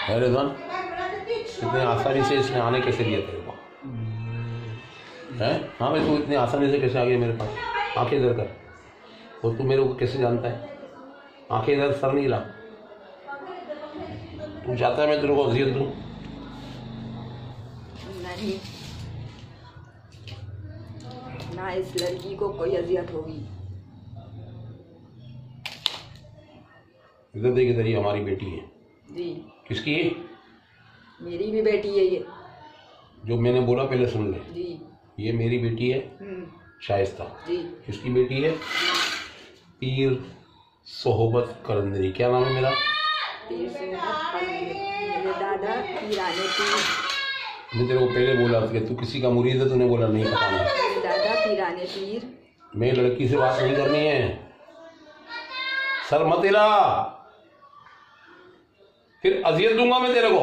है रिजवान, इतने आसानी से इसने आने कैसे दिया तेरे को? है हाँ भाई, तू इतनी आसानी से कैसे आ गया मेरे पास? आंखें इधर कर। और तू मेरे को कैसे जानता है? आंखें इधर, सर नहीं ला। तू चाहता है मैं तेरे को अजियत दूँ? नहीं ना, इस लड़की को कोई अजियत होगी। इधर देख, इधर, ये हमारी बेटी है। जी। किसकी? मेरी भी बेटी है ये। जो मैंने बोला पहले सुन ले। जी। ये मेरी बेटी है शाइस्ता। जी। किसकी बेटी है? पीर सोहबत करंदरी। क्या नाम है मेरा? पीर सोहबत करंदरी। मेरे दादा पीराने पीर। मैं तेरे को पहले बोला कि तू किसी का मुरीद है, तूने बोला नहीं पता नहीं। मेरे दादा पीराने पीर। मैं लड़की से बात नहीं करनी है, सर मत हिला, फिर अजियत दूंगा मैं तेरे को।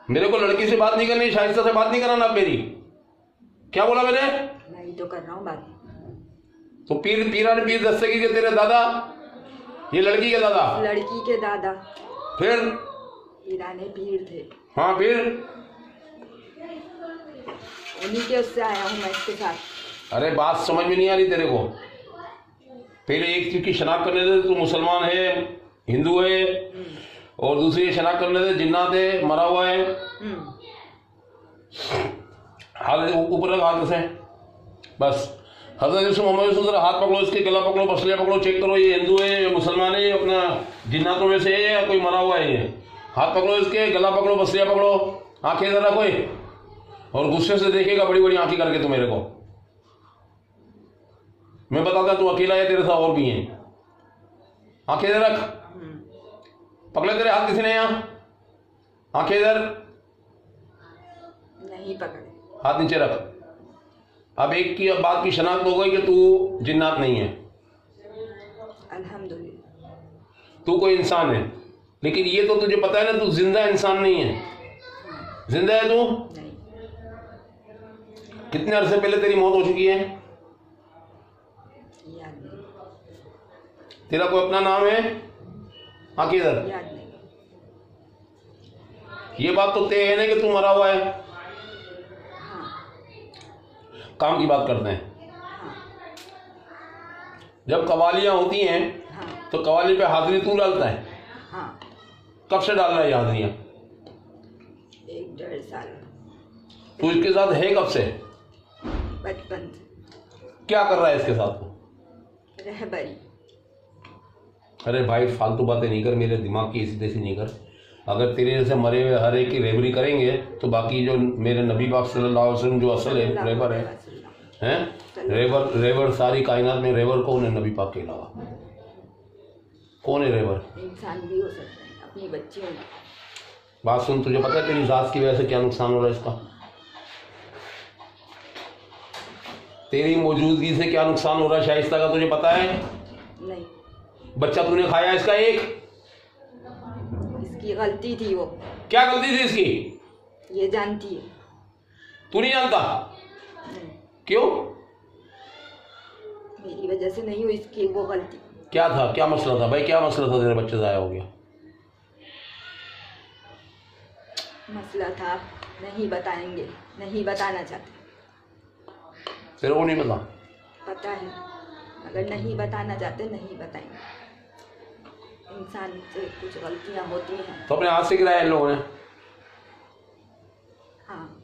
मेरे को लड़की से बात नहीं करनी, शाइस्ता से बात नहीं कराना अब मेरी। क्या बोला मैंने? नहीं तो कर रहा हूँ बात। तो पीराने पीर दस्ते की तेरे दादा, ये लड़की के दादा? लड़की के दादा फिर पीराने पीर थे। हाँ फिर उन्हीं के उससे आया हूँ मैं इसके साथ। अरे बात समझ में नहीं आ रही तेरे को? पहले एक चीज की शनाख्त करने दे, तू मुसलमान है, हिंदू है, और दूसरी शनाख्त करने दे जिन्नात है, मरा हुआ है। हाथ ऊपर रख, हाथ से बस। हजरत मोहम्मद हाथ पकड़ो, इसके गला पकड़ो, बसलिया पकड़ो, चेक करो ये हिंदू है, ये मुसलमान है, ये अपना जिन्नातों में से है या कोई मरा हुआ है। ये हाथ पकड़ो, इसके गला पकड़ो, बसलिया पकड़ो, आंखें इधर रखो, और गुस्से से देखेगा बड़ी बड़ी आंखें करके तू मेरे को। मैं बताता तू अकेला है, तेरे साथ और भी हैं। आंखें इधर रख। पकड़े तेरे हाथ किसी ने यहाँ? आंखें इधर। नहीं पकड़े। हाथ नीचे रख। अब एक की बात की शनाख्त हो गई कि तू जिन्नात नहीं है, अल्हम्दुलिल्लाह। तू कोई इंसान है। लेकिन ये तो तुझे पता है ना, तू जिंदा इंसान नहीं है। जिंदा है तू? नहीं। कितने अरसे पहले तेरी मौत हो चुकी है? याद नहीं। तेरा कोई अपना नाम है? आंखें इधर। याद नहीं। ये बात तो तय है ना कि तू मरा हुआ है। काम की बात करते हैं। जब कवालियां होती हैं तो कवाली पे हाजिरी तू डालता है? कब से डाल रहा है हाजिरियां? 1-1.5 साल। तू इसके साथ है कब से? बचपन से। क्या कर रहा है इसके साथ? रहबरी। अरे भाई फालतू बातें नहीं कर, मेरे दिमाग की ऐसी तैसी नहीं कर। अगर तेरे जैसे मरे हुए हर एक की रेवरी करेंगे तो बाकी जो मेरे नबी पाक सल्लल्लाहु अलैहि वसल्लम जो असल है रेवर हैं, रेवर सारी कायनात में रेवर कौन है नबी पाक के अलावा? कौन है रेवर? इंसान भी हो सकता है, अपनी बच्ची होना। बात सुन, तुझे पता है तेरी जात की वजह से क्या नुकसान हो रहा है इसका? तेरी मौजूदगी से क्या नुकसान हो रहा है शाइस्ता का, तुझे पता है? नहीं। बच्चा तूने खाया इसका एक? इसकी गलती थी वो। क्या गलती थी इसकी? ये जानती है। तू नहीं जानता? नहीं। क्यों? मेरी वजह से नहीं हुई इसकी वो गलती। क्या था, क्या मसला था भाई? क्या मसला था तेरे बच्चे जाया हो गया? मसला था नहीं बताएंगे, नहीं बताना चाहते। तेरे को नहीं पता? पता है, अगर नहीं बताना चाहते नहीं बताएंगे। इंसान से कुछ गलतियां होती हैं। तो अपने हाथ से गिराया इन लोगों ने? हाँ।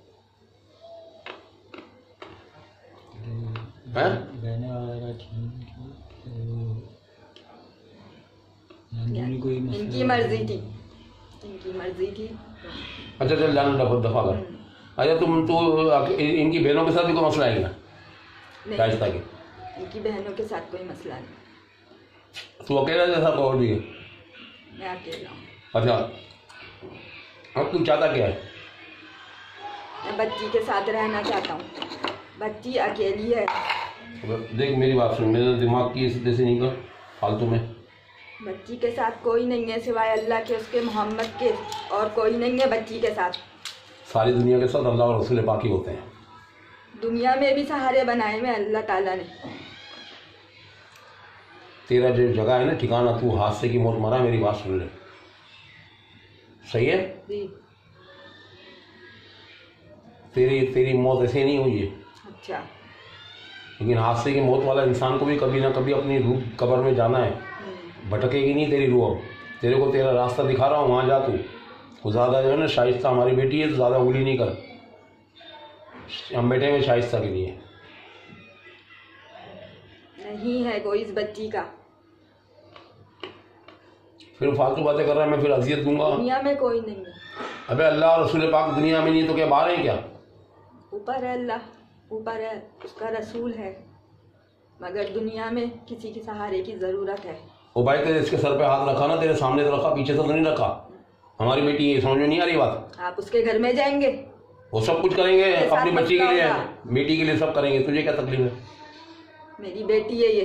इनकी मर्जी थी, इनकी मर्जी थी। अच्छा चल जाना, दफा कर। अच्छा तू इनकी बहनों के साथ भी कोई मसला है क्या शाइस्ता की? इनकी बहनों के साथ कोई मसला नहीं। तू अकेला जैसा और भी है? मैं अकेला हूँ। अच्छा, अब तू चाहता क्या है? मैं बच्ची के साथ रहना चाहता हूँ। बच्ची अकेली है। देख मेरी बात सुन, मेरे दिमाग की इस तरह से नहीं कर फालतू में। बच्ची के साथ कोई नहीं है सिवाय अल्लाह के, उसके मोहम्मद के, और कोई नहीं है बच्ची के साथ। सारी दुनिया के साथ अल्लाह और रसूल पाक ही होते हैं। दुनिया में भी सहारे बनाए हुए अल्लाह ताला ने। तेरा जो जगह है ना ठिकाना, तू हादसे की मौत मरा, मेरी बात सुन ले। सही है? जी। तेरी मौत ऐसे नहीं हुई है। अच्छा। लेकिन हादसे की मौत वाला इंसान को भी कभी ना कभी अपनी रूह कब्र में जाना है। भटकेगी नहीं तेरी रूह। अब तेरे को तेरा रास्ता दिखा रहा हूँ, वहाँ जा तू ज़्यादा जो है ना, शाइस्ता हमारी बेटी है तो ज़्यादा उंगली नहीं कर। हम बैठे हुए शाइस्ता के लिए। नहीं है कोई इस बच्ची का। फिर फालतू बातें कर रहा है, मैं फिर अजियत दूंगा। दुनिया में कोई नहीं है। अबे अल्लाह और रसूल पाक दुनिया में नहीं तो क्या बाहर है क्या? ऊपर है अल्लाह, ऊपर है, उसका रसूल है, मगर दुनिया में किसी के सहारे की ज़रूरत है। वो भाई तेरे इसके सर पे हाथ रखा ना, तेरे सामने तो रखा, पीछे तो नहीं रखा। हमारी बेटी है, समझ में नहीं आ रही बात? आप उसके घर में जाएंगे, वो सब कुछ करेंगे अपनी बच्ची के लिए, होगा। बेटी के लिए सब करेंगे। तुझे क्या तकलीफ है? मेरी बेटी है ये।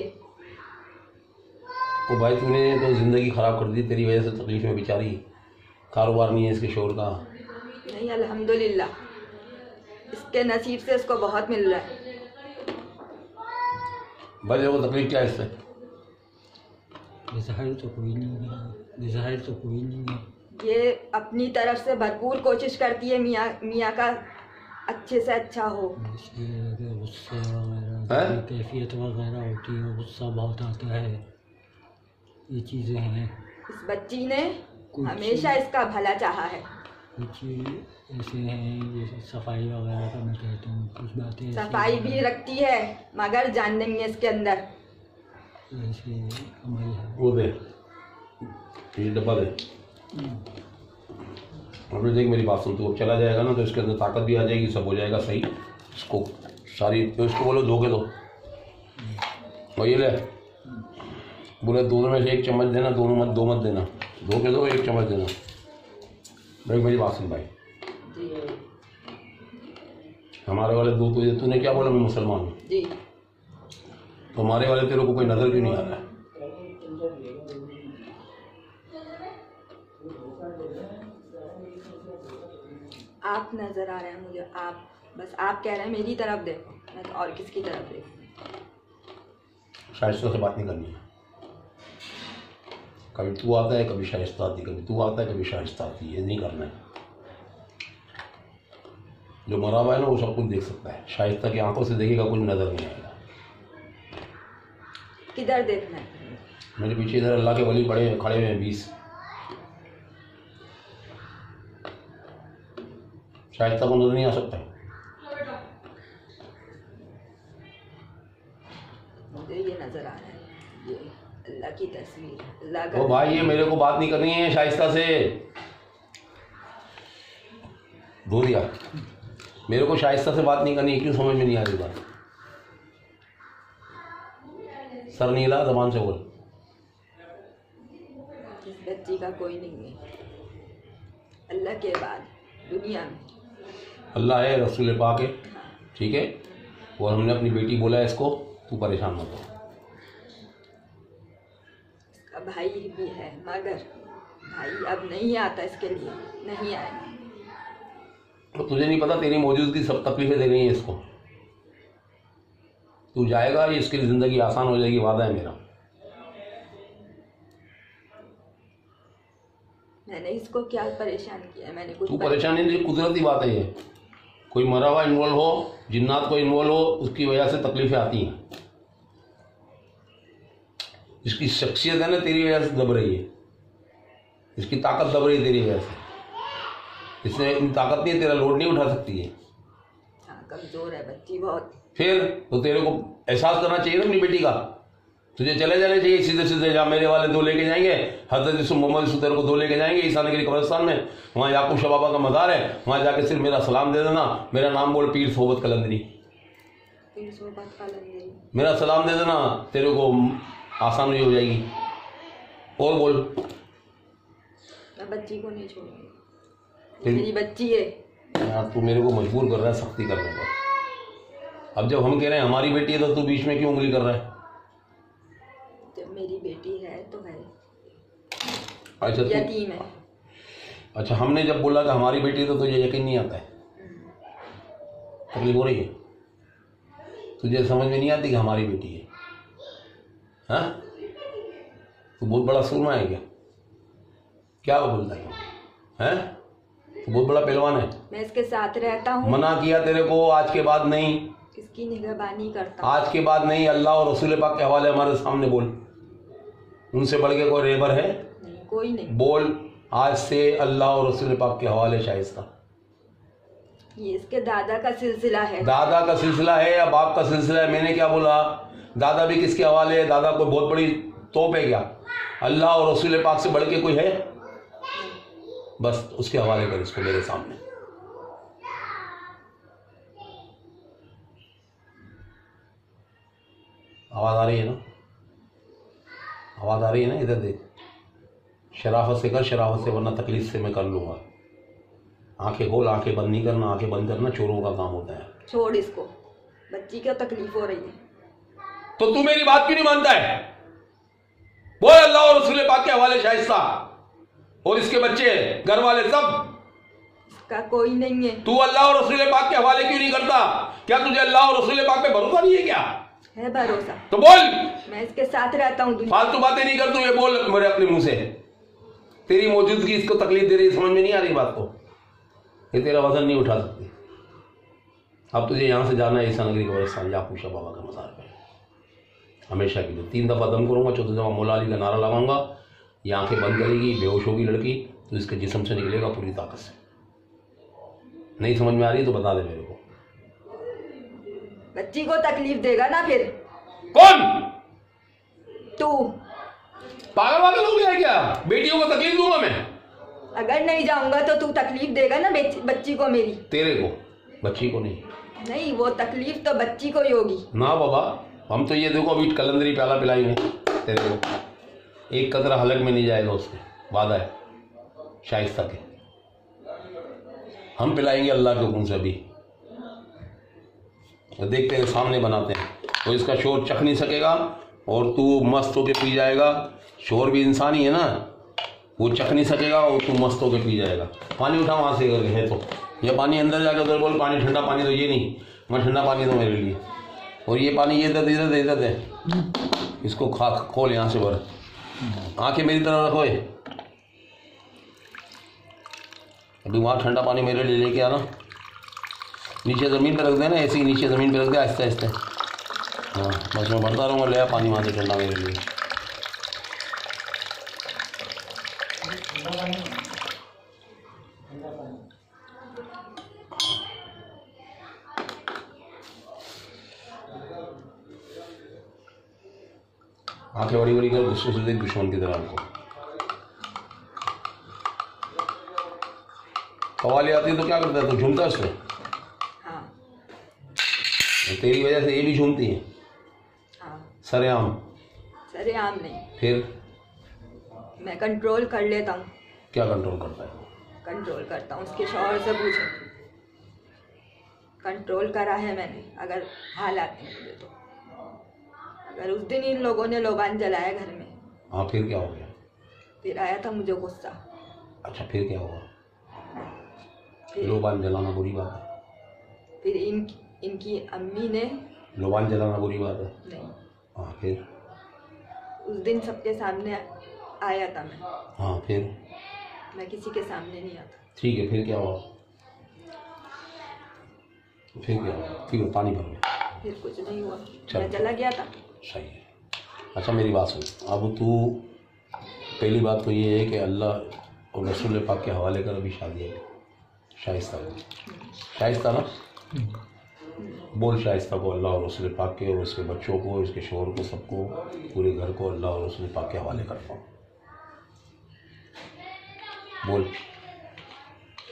वो भाई तूने तो ज़िंदगी ख़राब कर दी, तेरी वजह से तकलीफ में बेचारी। कारोबार नहीं है इसके शोर का। नहीं, अल्हम्दुलिल्लाह इसके नसीब से इसको बहुत मिल रहा है। भाई देखो तकलीफ क्या है इससे? ज़ाहिर तो कोई नहीं है, ज़ाहिर तो कोई नहीं है। ये अपनी तरफ से भरपूर कोशिश करती है मियाँ का अच्छे से अच्छा हो। इसलिए गुस्से वगैरह, कैफियत वगैरह होती है, गुस्सा बहुत आता है, ये चीज़ें हैं। इस बच्ची ने हमेशा इसका भला चाहा है। कुछ ऐसे हैं जैसे सफाई वगैरह का मैं कहता हूँ, कुछ बातें सफाई भी रखती है मगर जान नहीं है इसके अंदर। ऐसे अमल है। वो दे, ये डब्बा दे। अब देख मेरी बात सुन, तू अब चला जाएगा ना तो इसके अंदर ताकत भी आ जाएगी, सब हो जाएगा सही। इसको सारी तो इसको बोलो धो के दो, और ये ले बोले दोनों में से एक चम्मच देना, दोनों मत, दो मत देना, धो के दो, एक चम्मच देना। देख मेरी बात सुन भाई, हमारे वाले दो तुझे, तूने क्या बोला मैं मुसलमान हूँ जी, तो हमारे वाले तेरे को कोई नजर क्यों नहीं आ रहा है? आप नजर आ रहे हैं मुझे। आप बस आप कह रहे हैं मेरी तरफ देखो, मैं तो और किसकी तरफ देखूं? शाइस्ता से बात नहीं करनी है। कभी तू आता है, कभी शाइस्ता आती, कभी तू आता है, कभी शाइस्ता आती, ये नहीं करना है। जो मरा हुआ है ना वो सब कुछ देख सकता है, शाइस्ता की आंखों से देखेगा कुछ नजर नहीं आएगा। किधर देखना है? मेरे पीछे इधर अल्लाह के वली खड़े हुए हैं 20। शाइस्ता को नजर नहीं आ सकता है। मुझे ये नजर आ रहा है, ये अल्लाह की तस्वीर है, अल्लाह का। वो भाई ये मेरे को बात नहीं करनी है शाइस्ता से, धो दिया। मेरे को शाइस्ता से बात नहीं करनी है, क्यों समझ में नहीं आ रही बात? सर नहीं हिला, ज़बान से बोल। इस बच्ची का कोई नहीं है अल्लाह के बाद दुनिया में। अल्लाह है, रसूल पाक है, ठीक है, और हमने अपनी बेटी बोला है इसको, तू परेशान मत हो। इसका भाई भी है मगर भाई अब नहीं आता इसके लिए, नहीं आएगा। तो तुझे नहीं पता तेरी मौजूदगी सब तकलीफें दे रही है इसको। तू जाएगा, ये इसकी ज़िंदगी आसान हो जाएगी, वादा है मेरा। मैंने इसको क्या परेशान किया? मैंने कुछ तू परेशानी नहीं, कुदरती बात है ये। कोई मरा हुआ इन्वॉल्व हो, जिन्नात को इन्वॉल्व हो, उसकी वजह से तकलीफें आती हैं। इसकी शख्सियत है ना तेरी वजह से दब रही है, इसकी ताकत दब रही है तेरी वजह से। इसने इतनी ताकत नहीं है, तेरा लोड नहीं उठा सकती है। हाँ, कमजोर है बच्ची बहुत। फिर तो तेरे को एहसास करना चाहिए ना अपनी बेटी का। तुझे चले जाने चाहिए सीधे सीधे, जहाँ मेरे वाले दो लेके जाएंगे, हज़रत यूसुफ मोहम्मद यूसुफ तेरे को दो लेके जाएंगे ईसा नगरी कब्रिस्तान में, वहाँ याकूब शाह बाबा का मज़ार है, वहाँ जाके सिर्फ मेरा सलाम दे देना, मेरा नाम बोल पीर सोबत कलंदरी, मेरा सलाम दे देना, तेरे को आसानी हो जाएगी। और बोल। मैं बच्ची को नहीं छोड़ूंगी, मेरी बच्ची है। यार तू मेरे को मजबूर कर रहा है सख्ती करने पर। अब जब हम कह रहे हैं हमारी बेटी है तो तू बीच में क्यों उंगली कर रहा है? जब मेरी बेटी है तो है। अच्छा यतीम है। अच्छा, हमने जब बोला कि हमारी बेटी है तो तुझे यकीन नहीं आता है, तकलीफ हो रही है, तुझे समझ में नहीं आती कि हमारी बेटी है? हाँ, तू बहुत बड़ा सुरमा है क्या? क्या बोलता है? हैं? तो बहुत बड़ा पहलवान है। मैं इसके साथ रहता हूँ। मना किया तेरे को, आज के बाद नहीं। किसकी निगहबानी करता हूँ? आज के बाद नहीं। अल्लाह और रसूल पाक के हवाले हमारे सामने बोल। उनसे बढ़ के कोई रेबर है? नहीं, कोई नहीं। बोल आज से अल्लाह और रसूल पाक के हवाले शाइस्ता। ये इसके दादा का सिलसिला है। दादा का सिलसिला है या बाप का सिलसिला है? मैंने क्या बोला? दादा भी किसके हवाले है? दादा कोई बहुत बड़ी तोप है क्या? अल्लाह और रसूल पाक से बढ़ के कोई है? बस उसके हवाले कर इसको मेरे सामने। आवाज आ रही है ना? आवाज आ रही है ना? इधर देख। शराफत से कर, शराफत से, वरना तकलीफ से मैं कर लूंगा। आंखें खोल, आंखें बंद नहीं करना। आंखें बंद करना चोरों का काम होता है। छोड़ इसको, बच्ची को तकलीफ हो रही है। तो तू मेरी बात क्यों नहीं मानता है? बोल अल्लाह और रसूल पाक के हवाले शाइस्ता। और इसके बच्चे, घर वाले सब? इसका कोई नहीं है। तू अल्लाह और रसूल पाक के हवाले क्यों नहीं करता? क्या तुझे अल्लाह और रसूल पाक पे भरोसा नहीं है क्या? है भरोसा। तो बोल। मैं इसके साथ रहता हूँ। फालतू बातें नहीं कर तू, ये बोल मेरे अपने मुंह से। तेरी मौजूदगी इसको तकलीफ दे रही, समझ में नहीं आ रही बात को? ये तेरा वजन नहीं उठा सकती। अब तुझे यहां से जाना है ईसा नगरी कब्रिस्तान, या पूछा बाबा का मज़ार पे हमेशा के लिए। 3 दफा दम करूंगा, 14 दफा मौला अली का नारा लगाऊंगा। ये आंखें बंद करेगी, बेहोश होगी लड़की, तो इसके जिस्म से निकलेगा पूरी ताकत से। नहीं समझ में आ रही तो बता दे मेरे को। बच्ची को तकलीफ देगा ना फिर? कौन? तू। पागल वागल हो गया है क्या? बेटियों को तकलीफ दूंगा मैं? अगर नहीं जाऊंगा तो तू तकलीफ देगा ना बच्ची को मेरी? तेरे को, बच्ची को नहीं। नहीं, वो तकलीफ तो बच्ची को ही होगी ना बाबा, हम तो ये देखो अभी कलंदरी प्याला पिलाएंगे तेरे को। एक कतरा हलक में नहीं जाएगा उसमें, वादा है शाइस्ता के। हम पिलाएंगे अल्लाह के हुक्म से अभी। तो देखते हैं, सामने बनाते हैं। तो इसका शोर चख नहीं सकेगा और तू मस्त होके पी जाएगा। शोर भी इंसान ही है ना, वो चख नहीं सकेगा और तू मस्त होके पी जाएगा। पानी उठा वहाँ से करके है तो, ये पानी अंदर जाकर उधर बोल पानी, ठंडा पानी तो ये नहीं, मैं ठंडा पानी दो मेरे लिए। और ये पानी ये इधर दे, इसको खा खोल यहाँ से भर। आंखें मेरी तरफ रखो। अभी वहाँ ठंडा पानी मेरे लिए लेके आना। नीचे ज़मीन पे रख देना, ऐसे ही नीचे ज़मीन पे रख दे आहिस्ते आहिस्ते। हाँ बस मैं भरता रहूँगा, ले आ पानी वहाँ से ठंडा मेरे लिए। आंखें बड़ी बड़ी कर, गुस्से से देख दुश्मन की तरह हमको। कवाली आती है तो क्या करता है? तो झूमता है उसमें। हाँ। तेरी वजह से ये भी झूमती है। हाँ। सरेआम? सरेआम नहीं। फिर? मैं कंट्रोल कर लेता हूँ। क्या कंट्रोल करता है? कंट्रोल करता हूँ, उसके शौहर से पूछो। कंट्रोल करा है मैंने। अगर हालात नहीं मुझे तो, अगर उस दिन इन लोगों ने लोबान जलाया घर में। हाँ फिर क्या हो गया? फिर आया था मुझे गुस्सा। अच्छा फिर क्या हुआ? फिर लोबान जलाना बुरी बात है? फिर इनकी अम्मी ने। लोबान जलाना बुरी बात है? नहीं। हाँ फिर? उस दिन सबके सामने आया था मैं। हाँ फिर? मैं किसी के सामने नहीं आता। ठीक है, फिर क्या हुआ? फिर क्या हुआ? फिर पानी भर गया? फिर कुछ नहीं हुआ, चल। मैं चला गया था। सही है। अच्छा मेरी बात सुन। अब तू, पहली बात तो ये है कि अल्लाह और रसूल पाक के हवाले कर अभी शादी है शाइस्ता को। शाइस्ता ना? बोल शाइस्ता को अल्लाह और रसूल पाक के और उसके बच्चों को, उसके शोहर को, सबको, पूरे घर को अल्लाह और रसूल पाक के हवाले करता हूँ। बोल।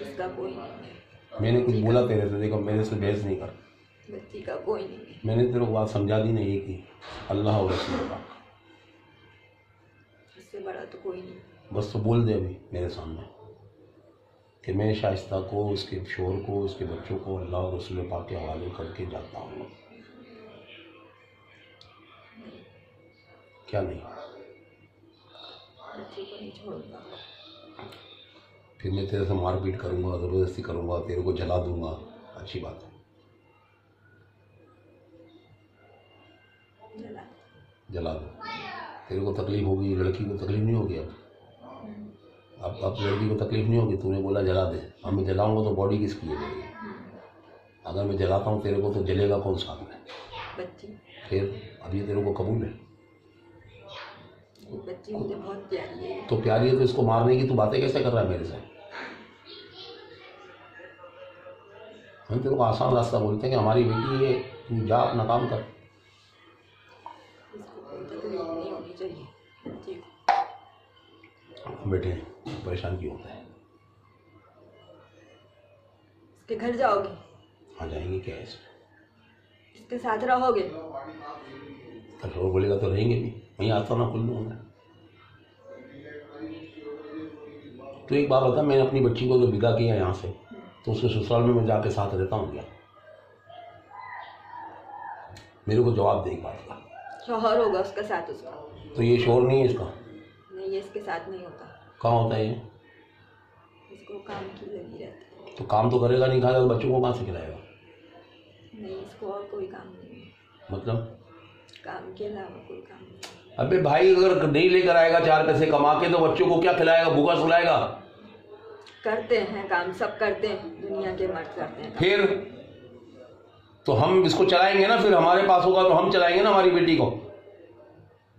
उसका कोई नहीं। मैंने कुछ बोला तेरे से? देखो मेरे से बहस नहीं कर। बच्ची का कोई नहीं। मैंने तेरे को बात समझा दी नहीं कि अल्लाह और रसूल पाक, इससे बड़ा तो कोई नहीं। बस तो बोल दे अभी मेरे सामने कि मैं शाइस्ता को, उसके शोहर को, उसके बच्चों को अल्लाह और रसूल पाक के हवाले करके जाता हूँ। क्या नहीं? बच्ची को नहीं छोड़ूंगा। फिर मैं तेरे से मारपीट करूँगा, ज़बरदस्ती करूँगा, तेरे को जला दूँगा। अच्छी बात है? जला दो। तेरे को तकलीफ होगी, लड़की को तकलीफ नहीं होगी। अब अब लड़की को तकलीफ नहीं होगी, तूने बोला जला दे, अब मैं जलाऊंगा तो बॉडी किसकी है मेरी? अगर मैं जलाता हूँ तेरे को तो जलेगा कौन साथ में? बच्ची। फिर अब ये तेरे को कबूल है? बच्ची मुझे बहुत प्यारी है। तो प्यारी है तो इसको मारने की तू बातें कैसे कर रहा है मेरे से? हम तेरे को आसान रास्ता बोलते हैं कि हमारी बेटी है, तू जा अपना काम कर। इसको कोई तकलीफ नहीं होनी चाहिए बच्ची को। बेटे परेशान क्यों होता है? इसके घर जाओगे? हाँ जाएंगे, क्या है इसमें? इसके साथ रहोगे? कठोर बोलेगा तो रहेंगे भी, वहीं आता ना खुल दूंगा। तो एक बात बता, मैंने अपनी बच्ची को जो विदा किया यहाँ से, तो उसके ससुराल में मैं जाके साथ रहता हूँ क्या? मेरे को जवाब दे एक बात का। शौहर होगा उसका साथ उसका। तो ये शोर नहीं है इसका? नहीं, ये इसके साथ नहीं होता। कहाँ होता है ये? इसको काम की लगी रहती है। तो काम तो करेगा नहीं, खाएगा तो बच्चों को कहाँ से खिलाएगा? नहीं, इसको और कोई काम नहीं है। मतलब काम के अलावा कोई काम नहीं। अबे भाई, अगर नहीं लेकर आएगा 4 पैसे कमा के तो बच्चों को क्या खिलाएगा? भूखा सुलाएगा? करते हैं काम, सब करते हैं, दुनिया के मर्द करते हैं। फिर तो हम इसको चलाएंगे ना, फिर हमारे पास होगा तो हम चलाएंगे ना हमारी बेटी को,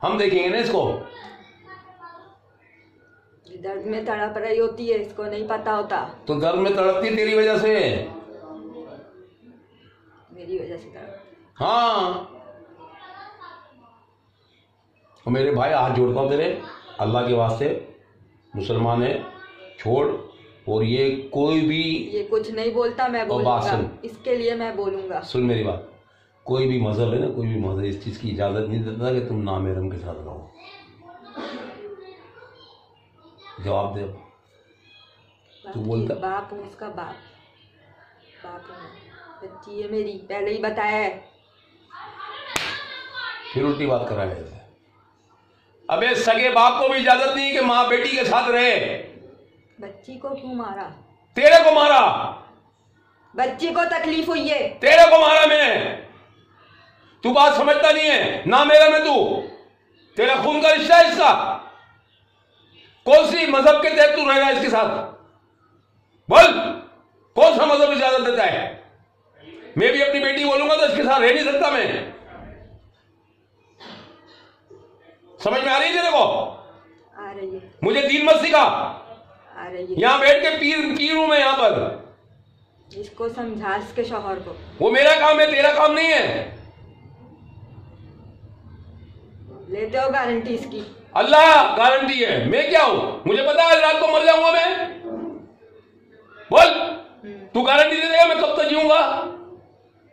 हम देखेंगे ना इसको। दर्द में तड़प रही होती है, इसको नहीं पता होता। तो दर्द में तड़पती तेरी वजह से, मेरी वजह से तड़प। हाँ। और मेरे भाई हाथ जोड़ता हूँ तेरे, अल्लाह के वास्ते, मुसलमान है, छोड़। और ये कोई भी ये कुछ नहीं बोलता, मैं बोलूंगा, इसके लिए मैं बोलूंगा। सुन मेरी बात, कोई भी मजहब है ना, कोई भी मजहब इस चीज़ की इजाज़त नहीं देता कि तुम नामहरम के साथ रहो। जवाब दे। तू बोलता बाप हूँ उसका, बाप हूँ, बच्ची है मेरी, पहले ही बताया है। फिर उल्टी बात कर रहा है। अबे सगे बाप को भी इजाजत नहीं कि माँ बेटी के साथ रहे। बच्ची को क्यों मारा? तेरे को मारा। बच्ची को तकलीफ हुई है, तेरे को मारा मैंने। तू बात समझता नहीं है ना, मेरा में तू, तेरा खून का रिश्ता है इसका। कौन सी मजहब के तहत तू रह रहा है इसके साथ? बोल, कौन सा मजहब इजाजत देता है? मैं भी अपनी बेटी बोलूंगा तो इसके साथ रह नहीं सकता मैं। समझ में आ रही है तेरे को? आ रही है। मुझे दीन मत सिखा। आ रही है। यहां बैठ के पीर हूं मैं यहां पर। इसको समझा, इसके शौहर को। वो मेरा काम है, तेरा काम नहीं है। लेते हो गारंटी इसकी? अल्लाह गारंटी है, मैं क्या हूं? मुझे पता है रात को मर जाऊंगा मैं। बोल, तू गारंटी दे देगा मैं कब तक जीऊंगा?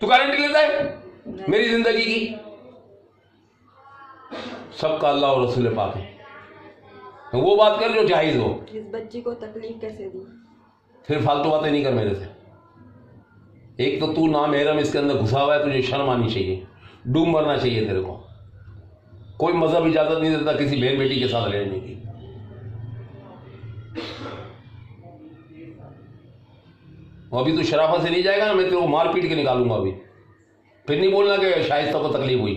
तू गारंटी लेता है मेरी जिंदगी की? सबका अल्लाह और रसूल पाक है, तो वो बात कर जो जायज हो। इस बच्ची को तकलीफ कैसे दी? फिर फालतू बातें नहीं कर मेरे से। एक तो तू नामहरम इसके अंदर घुसा हुआ है, तुझे शर्म आनी चाहिए, डूब मरना चाहिए तेरे को। कोई मजहब इजाजत नहीं देता किसी बहन बेटी के साथ रहने की। अभी तू शराफत से नहीं जाएगा ना, मैं तेरे को मार पीट के निकालूंगा अभी। फिर नहीं बोलना कि शाइस्ता को तकलीफ हुई।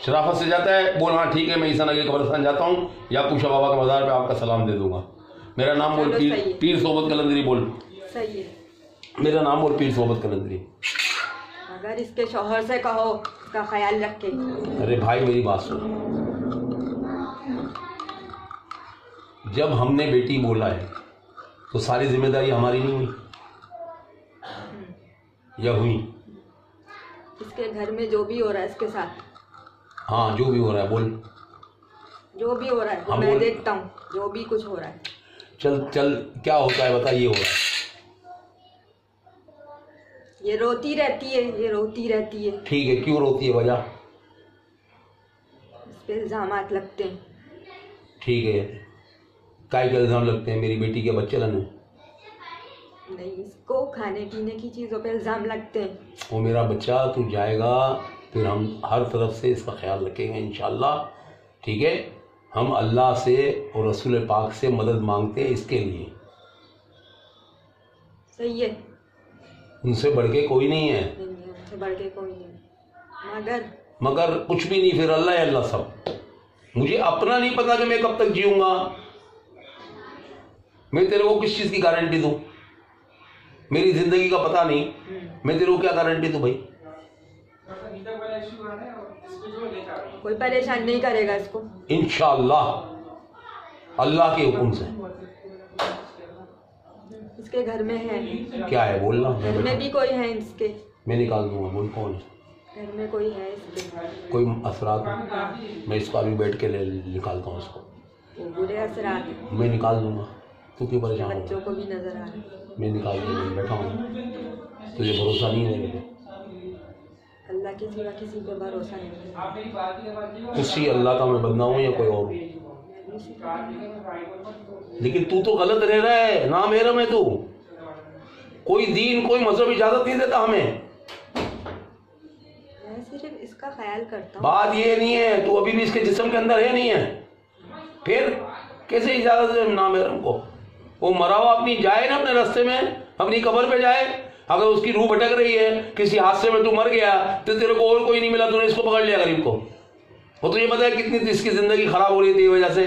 शराफत से जाता है, बोल हाँ ठीक है, मैं ईसा नगर कब्रिस्तान जाता हूँ, याकूब शाह बाबा के मज़ार पे आपका सलाम दे दूंगा। मेरा नाम बोल, पीर सोबत कलंदरी बोल। सही है। मेरा नाम बोल, पीर सोबत कलंदरी। अगर इसके शौहर से कहो इसका ख्याल रखे। अरे भाई मेरी बात सुन, जब हमने बेटी बोला है तो सारी जिम्मेदारी हमारी नहीं हुई या हुई? इसके घर में जो भी हो रहा है इसके साथ, हाँ जो भी हो रहा है बोल। जो भी हो रहा है हाँ, मैं बोल। देखता हूँ, जो भी कुछ हो रहा है। चल चल, क्या होता है बता। ये हो रहा है, ये रोती रहती है, ये रोती रहती है। ठीक है, क्यों रोती है वजह? इस पे इल्जामात लगते हैं। ठीक है, काय के इल्जाम लगते हैं? मेरी बेटी के बच्चे रहने? नहीं, इसको खाने पीने की चीज़ों पे इल्ज़ाम लगते हैं। वो मेरा बच्चा, तू जाएगा फिर हम हर तरफ से इसका ख्याल रखेंगे इंशाल्लाह। ठीक है, हम अल्लाह से और रसूल पाक से मदद मांगते हैं इसके लिए। सही है। उनसे बढ़ के कोई नहीं है। नहीं, उनसे बढ़ के कोई नहीं। मगर कुछ भी नहीं, फिर अल्लाह है, अल्लाह सब। मुझे अपना नहीं पता कि मैं कब तक जीऊँगा, मैं तेरे को किस चीज की गारंटी दूं? मेरी जिंदगी का पता नहीं, मैं तेरे को क्या गारंटी दूं भाई? कोई परेशान नहीं करेगा इसको इंशाअल्लाह, अल्लाह के हुक्म से। इसके घर में है, क्या है बोलना? घर में भी कोई है इसके? मैं निकाल दूंगा, बोल कौन है? घर में कोई है इसके? कोई असरात? मैं इसको अभी बैठ के निकालता हूँ इसको। वो बुरे असरात हैं। मैं निकाल दूंगा, तू क्यों परेशान हो? बच्चों को भी नजर आ रहा है। मैं निकाल दूंगा, बैठा हूँ। तुझे भरोसा नहीं है मेरे? अल्लाह के सिवा किसी पे भरोसा नहीं है। किसी अल्लाह का मैं बंदा हूँ या कोई और? लेकिन तू तो गलत रह रहा है ना मेरा में। तू कोई दीन कोई मजहब इजाजत नहीं देता हमें। मैं सिर्फ इसका ख्याल करता हूँ। बात ये नहीं है, तू अभी भी इसके जिस्म के अंदर है नहीं है, फिर कैसे इजाजत है ना मेरे को? वो मरा हुआ अपनी जाए ना, अपने रास्ते में अपनी कब्र पे जाए। अगर उसकी रूह भटक रही है, किसी हादसे में तू मर गया तो तेरे को और कोई नहीं मिला, तूने इसको पकड़ लिया गरीब को। वो तुझे पता है कितनी इसकी जिंदगी खराब हो रही थी वजह से?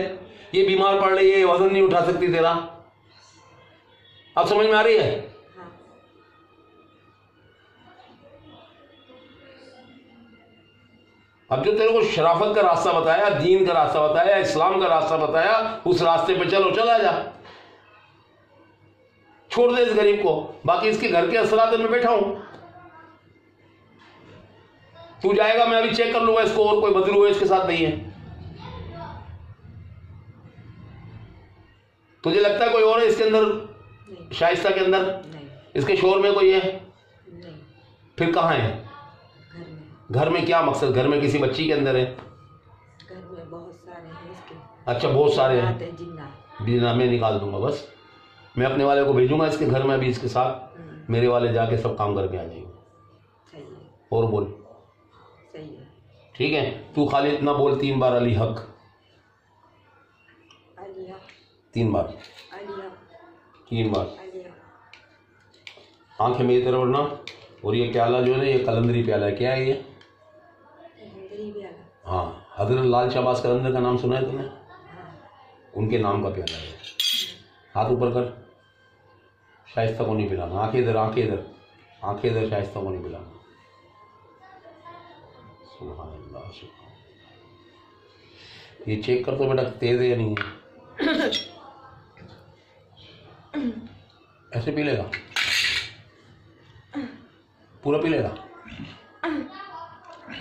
ये बीमार पड़ रही है, वजन नहीं उठा सकती तेरा। अब समझ में आ रही है? हाँ। अब जो तेरे को शराफत का रास्ता बताया, दीन का रास्ता बताया, इस्लाम का रास्ता बताया, उस रास्ते पे चलो, चला जा, छोड़ दे इस गरीब को। बाकी इसके घर के असरात में बैठा हूं, तू जाएगा मैं अभी चेक कर लूंगा इसको, और कोई बदलू है इसके साथ नहीं है। तुझे लगता है कोई और है इसके अंदर? नहीं। शाइस्ता के अंदर? नहीं। इसके शोर में कोई है? नहीं। फिर कहाँ है? घर में। घर में क्या मकसद? घर में किसी बच्ची के अंदर है? घर में बहुत सारे हैं इसके। अच्छा, बहुत सारे हैं। जिन्नात। बिना मैं निकाल दूंगा, बस मैं अपने वाले को भेजूंगा इसके घर में अभी, इसके साथ मेरे वाले जाके सब काम करके आ जाएंगे। सही है। और बोल। सही है। ठीक है, तू खाली इतना बोल 3 बार अली हक। अली हक। 3 बार। अली हक। 3 बार। अली हक। आंखें मेरी तरफ ना। और ये प्याला जो है ना, ये कलंदरी प्याला है। क्या है ये? कलंदरी प्याला। हाँ, हजरत लाल शाहबाज कलंदर का नाम सुना है तुमने? हाँ। उनके नाम का प्याला है। हाथ ऊपर कर। शाइस्ता को नहीं पिलाना। आंखें इधर, आंखें इधर, आंखें इधर। शाइस्ता को नहीं पिलाना। सुभान अल्लाह, सुभान। ये चेक कर तो बेटा तेज है या नहीं है। ऐसे पी लेगा? पूरा पी लेगा?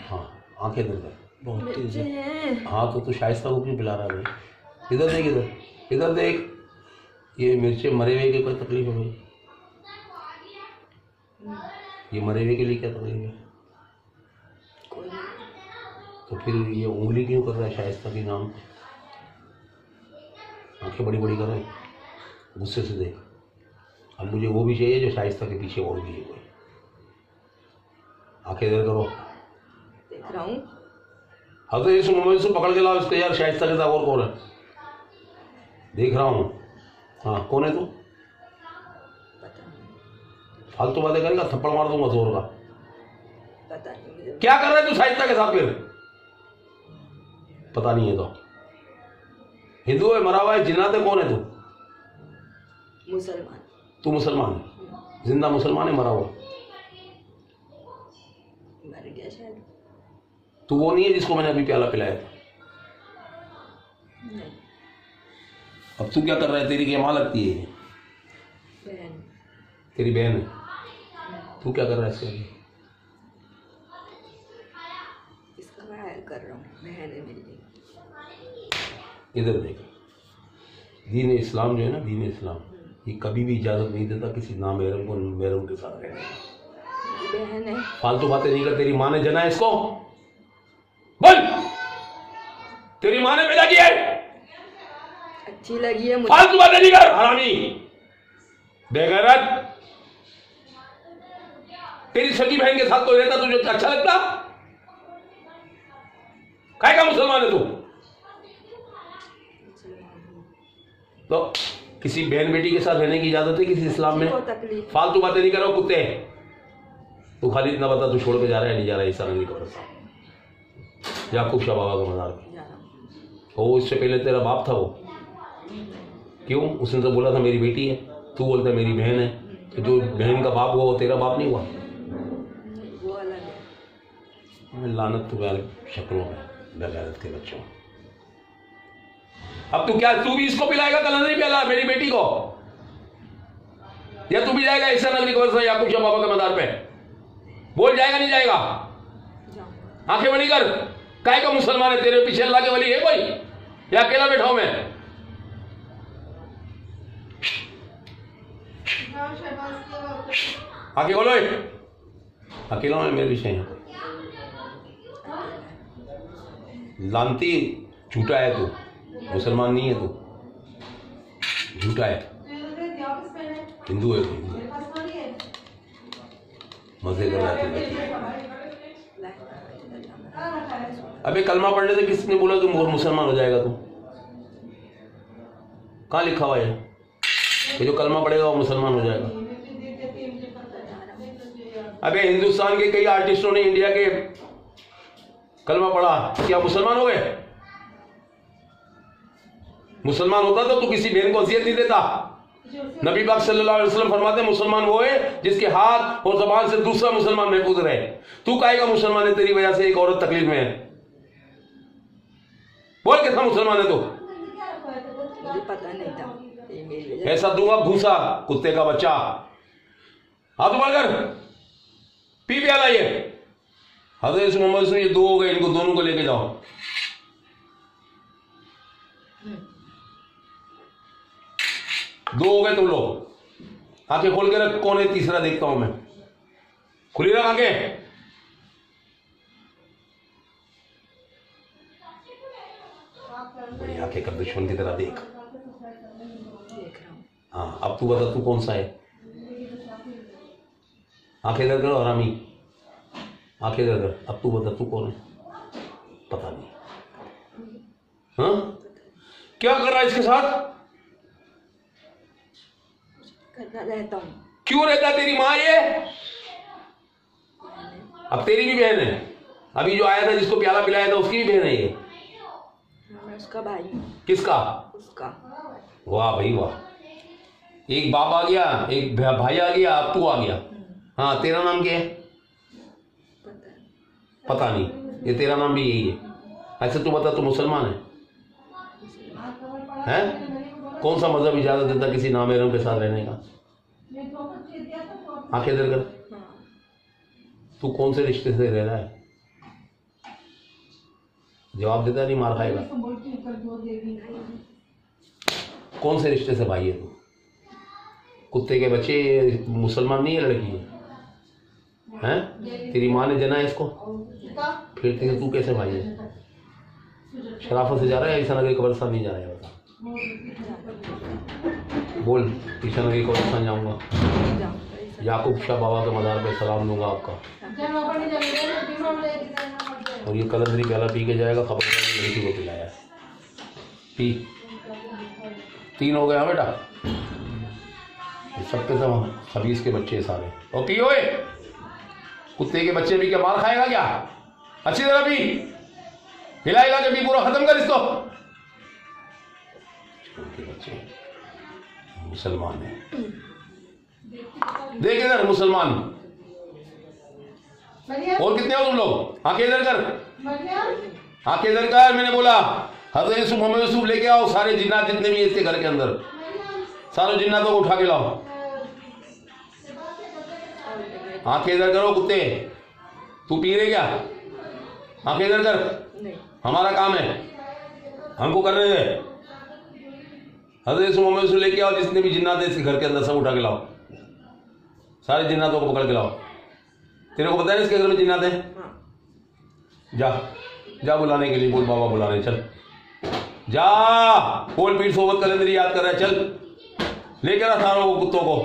हाँ, आंखें इधर कर। बहुत तेज है। हाँ तो तू शाइस्ता को क्यों पिला रहा है भाई? इधर देख, इधर इधर देख। ये मिर्चे मरे हुए की कोई तकलीफ है भाई? ये मरे हुए के लिए क्या तकलीफ है? कोई नहीं। तो फिर ये उंगली क्यों कर रहा है शाइस्ता के नाम? आंखें बड़ी बड़ी कर रहा है, गुस्से से देख। अब मुझे वो भी चाहिए जो शाइस्ता के पीछे और भी है कोई। आंखें इधर करो। देख रहा हूँ। हाँ तो इस मोबाइल से पकड़ के लाओ इसको यार। शाइस्ता के साथ और कौन है? देख रहा हूँ। हाँ, कौन है तू? पता नहीं। फालतू बातें करेगा, थप्पड़ मार दूंगा जोर का। पता नहीं मुझे। क्या कर रहा है तू शाइस्ता के साथ फिर? पता नहीं है तो हिंदू है, मरा हुआ है, जिन्नात है, कौन है तू? मुसलमान। तू मुसलमान है? जिंदा मुसलमान है, मरा हुआ? मर गया शायद। तू वो नहीं है जिसको मैंने अभी प्याला पिलाया था? नहीं। अब तू क्या कर रहा है? तेरी क्या माँ लगती है ये? बहन। तेरी बहन है? तू क्या कर रहा है इसके लिए? इसका ख्याल कर रहा हूँ। बहन है मेरी। इधर देख, दीन इस्लाम जो है ना, दीन इस्लाम ये कभी भी इजाजत नहीं देता किसी नामहरम को महरम के साथ रहने की। बहन है। फालतू बातें नहीं कर। तेरी माँ ने जना है इसको? बोल, तेरी माँ ने पैदा किया है? अच्छी लगी है मुझे। फालतू बातें नहीं कर हरामी, बेगैरत। तेरी सगी बहन के साथ कोई रहता तुझे अच्छा लगता? काय का मुसलमान है तू? तो किसी बहन बेटी के साथ रहने की इजाजत है किसी इस्लाम में? तकलीफ। फालतू बातें नहीं करो कुत्ते। तू खाली इतना बता, तू छोड़ के जा रहा है नहीं जा रहा है? ईसा नबी कब्र याकूब शाह बाबा का मज़ार पे। जा रहा हूँ। वो इससे पहले तेरा बाप था वो? क्यों? उसने तो बोला था मेरी बेटी है, तू बोलता है मेरी बहन है, तो जो बहन का बाप हुआ वो तेरा बाप नहीं हुआ? वो अलग है। लानत तुम्हारे शक्लों में, बेगैरत के बच्चों। अब तू क्या, तू भी इसको पिलाएगा कलंदरी पिला मेरी बेटी को, या तू भी जाएगा ईसा नगरी को याकूब शाह बाबा के मदार पे? बोल, जाएगा नहीं जाएगा? आंखें बड़ी कर, काय का मुसलमान है? तेरे पीछे अल्लाह के वली है कोई, या अकेला बैठा हूं मैं? आके बोलो, अकेला मैं, मेरे पीछे है। लानती झूठा है तू, मुसलमान नहीं है तू, झूठा है, हिंदू है तू, मजे कर रहा है। अबे कलमा पढ़ने से किसने बोला तू मुसलमान हो जाएगा? तू कहाँ लिखा हुआ है कि जो कलमा पढ़ेगा वो मुसलमान हो जाएगा? अबे हिंदुस्तान के कई आर्टिस्टों ने इंडिया के कलमा पढ़ा, क्या मुसलमान हो गए? मुसलमान होता तो तू किसी बहन को अजियत नहीं देता। नबी पाक सल्लल्लाहु अलैहि वसल्लम फरमाते हैं मुसलमान वो है जिसके हाथ और जबान से दूसरा मुसलमान महफूज रहे। तू काहे का मुसलमान है? तेरी वजह से एक औरत तकलीफ में है। बोल कैसा मुसलमान है तू? मुझे पता नहीं था। ऐसा दूंगा घूसा, कुत्ते का बच्चा। हाथ ऊपर कर, पी प्याला ये। हजरत मोहम्मद से ये दो हो गए, इनको दोनों को लेके जाओ। दो हो गए तुम लोग। आंखें खोल के रख, कौन है तीसरा देखता हूं मैं। खुली रख आंखें। बड़ी आंखें कर, दुश्मन की तरह देख। हाँ, अब तू बता तू कौन सा है? आंखें इधर करो हरामी, आंखें इधर कर। अब तू बता तू कौन है? पता नहीं। हाँ, क्या कर रहा है इसके साथ? करता रहता हूँ। क्यों रहता? तेरी माँ ये, अब तेरी भी बहन है। अभी जो आया था जिसको प्याला पिलाया था उसकी भी बहन है ये। मैं उसका भाई हूँ। किसका? उसका। वाह भाई वाह, एक बाप आ गया, एक भाई आ गया, अब तू आ गया। हाँ, तेरा नाम क्या है? पता नहीं, ये तेरा नाम भी यही है। ऐसे तू बता, तू मुसलमान है? कौन सा मजहब इजाजत देता किसी नामहरम के साथ रहने का? आंखें इधर कर। तू कौन से रिश्ते से रह रहा है? जवाब देता नहीं, मार खाएगा। कौन से रिश्ते से भाई है तू? कुत्ते के बच्चे, मुसलमान नहीं है लड़की है? हैं? तेरी माँ ने जना है इसको, फिर तेरे तू कैसे भाई है? शराफत से जा रहा है ईसा नगरी कब्रिस्तान नहीं जा रहा है? बता बोल, ईसा नगरी कब्रिस्तान जाऊंगा, याकूब शाह बाबा के मज़ार पे सलाम दूंगा आपका। और ये कलंदरी प्याला पी के जाएगा, खबर लड़की को पिलाया। पी, 3 हो गया बेटा। सबके सब खबीस के बच्चे सारे। और पी ओए, कुत्ते के बच्चे भी क्या मार खाएगा क्या? अच्छी तरह पी, हिला हिला के पी, पूरा खत्म कर इसको। उनके बच्चे मुसलमान है, देख इधर मुसलमान। और कितने हो तुम लोग? आंखें इधर कर, आंखें इधर कर। मैंने बोला हज़रत यूसुफ, मोहम्मद यूसुफ लेके आओ, सारे जिन्नात जितने भी इसके घर के अंदर, सारे जिन्नातों को उठा के लाओ। आंखें इधर करो कुत्ते। तू पी रहे क्या? आंखें इधर कर, हमारा काम है, हमको करने दे। हज़रत मोहम्मद यूसुफ लेके आओ, जितने भी जिन्नात है इसके घर के अंदर सब उठा के लाओ, सारे जिन्नातों को पकड़ के लाओ। तेरे को पता है इसके घर में जिन्नात है? जा जा बुलाने के लिए, बोल बाबा बुलाने चल, जा बोल, पीर सोबत कलंदरी याद कर रहा है, चल लेकर आ सारों को, कुत्तों को।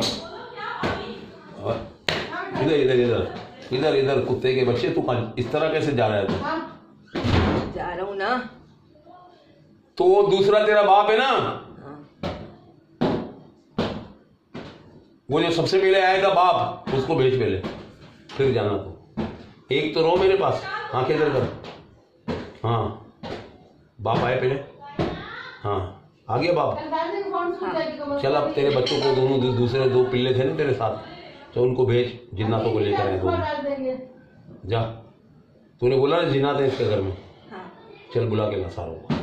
इधर इधर इधर इधर इधर कुत्ते के बच्चे, तू इस तरह कैसे जा रहा है? तू जा रहा हूँ ना, तो वो दूसरा तेरा बाप है ना, वो जो सबसे पहले आएगा बाप, उसको भेज पहले, फिर जाना। तो एक तो रो मेरे पास, आंखें इधर कर। हाँ, बाप आए पहले। हाँ, आ गया बाप? चल अब तेरे बच्चों को दोनों दूसरे 2 पिल्ले थे ना तेरे साथ, तो उनको भेज, जिन्नातों को लेकर आए दोनों। जा, तूने बोला ना जिन्नात है इसके घर में। हाँ। चल बुला के ला सारों को।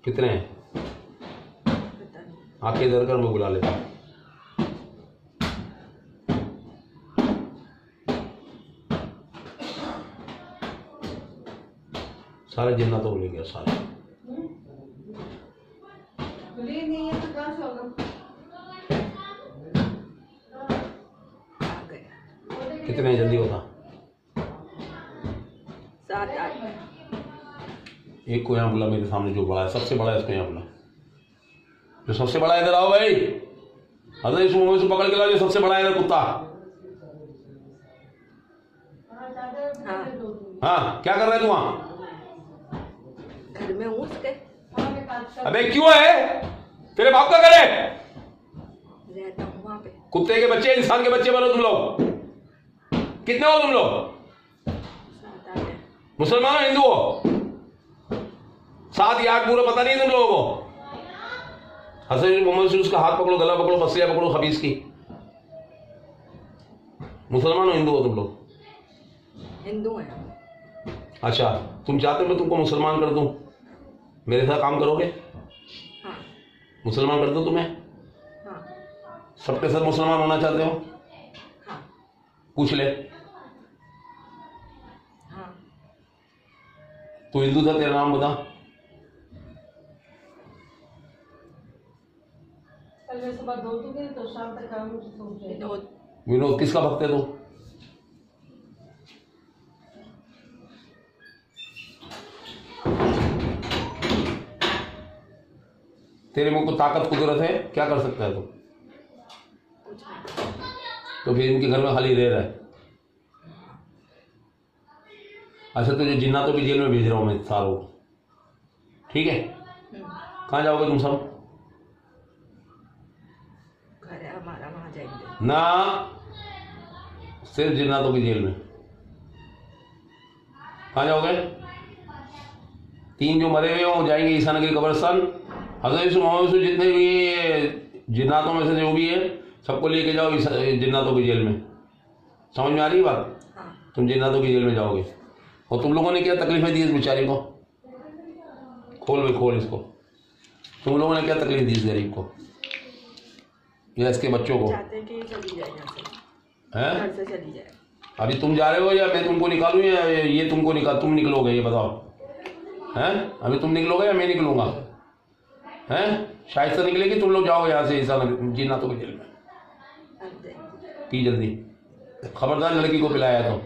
कितने हैं? पता नहीं। आके इधर कर, मैं बुला लेता हूँ। सारे जिन्नातों को ले गया सारे। नहीं है तो कहाँ से होगा? आ गया। कितने जल्दी होता? 7-8। एक को यहाँ बुला मेरे सामने, जो बड़ा है, सबसे बड़ा है, इसको यहाँ बुला। जो सबसे बड़ा है इधर आओ भाई। अरे इस मुंह से पकड़ के लाओ, जो सबसे बड़ा है इधर कुत्ता। हाँ, क्या कर रहा है तू वहाँ? घर में हूँ उसके। अबे क्यों है? तेरे बाप का घर है? रहता हूँ वहाँ पे। कुत्ते के बच्चे इंसान के बच्चे बनो तुम लोग। कितने हो तुम लोग? 7-8 है। मुसलमान हो हिंदू हो? 7 या 8 पूरा पता नहीं तुम लोगों को? हसन मोहम्मद से उसका हाथ पकड़ो, गला पकड़ो, पसलियां पकड़ो खबीस की। मुसलमान हो हिंदू हो तुम लोग? हिंदू है। अच्छा, तुम चाहते हो मैं तुमको मुसलमान कर दूं? मेरे साथ काम करोगे? हाँ। मुसलमान कर दूं तुम्हें? हाँ। सबके साथ मुसलमान होना चाहते हो? हाँ। पूछ ले। हाँ। तू हिंदू था, तेरा नाम बता। विनोद। विनोद। किसका भक्त है तू? तेरे में को ताकत कुदरत है, क्या कर सकता है तू? कुछ नहीं। तो फिर इनके घर में खाली रह रहा है। अच्छा, तुझे जिन्नातों की जेल में भेज रहा हूं मैं सारों को, ठीक है? कहाँ जाओगे तुम सब? घर है हमारा, वहाँ जाएंगे ना, सिर्फ जिन्नातों की जेल में। कहाँ जाओगे? 3 जो मरे हुए हो जाएंगे ईसा नगरी कब्रिस्तान। हजरत मोहम्मद से जितने भी जिन्नातों में से जो भी है, सबको लेके जाओ जिन्नातों की जेल में। समझ में आ रही बात? हाँ। तुम जिन्नातों की जेल में जाओगे। और तुम लोगों ने क्या तकलीफें दी इस बेचारे को? खोल भाई खोल इसको। तुम लोगों ने क्या तकलीफ दी इस गरीब को या इसके बच्चों को? चाहते हैं कि चली जाए यहाँ से। हैं? घर से चली जाए। अभी तुम जा रहे हो या मैं तुमको निकालूं, या ये तुमको तुम निकलोगे? ये बताओ। हैं? अभी तुम निकलोगे या मैं निकलूंगा? हैं? शायद से निकलेगी, तुम लोग जाओगे यहाँ से ईसा जिन्नातों की जेल में। पी जल्दी। खबरदार लड़की को पिलाया तो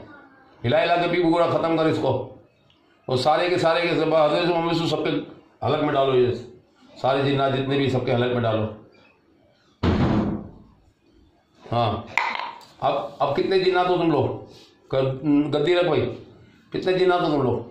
हिला के पी, पूरा खत्म कर इसको। और सारे के हजरत मोहम्मद सबके हलक में डालो, ये सारे जिन्नात जितने भी सबके हलक में डालो। हाँ, अब कितने जिन्नात हो तुम लोग? गद्दी रख भाई, कितने जिन्नात हो तुम लोग?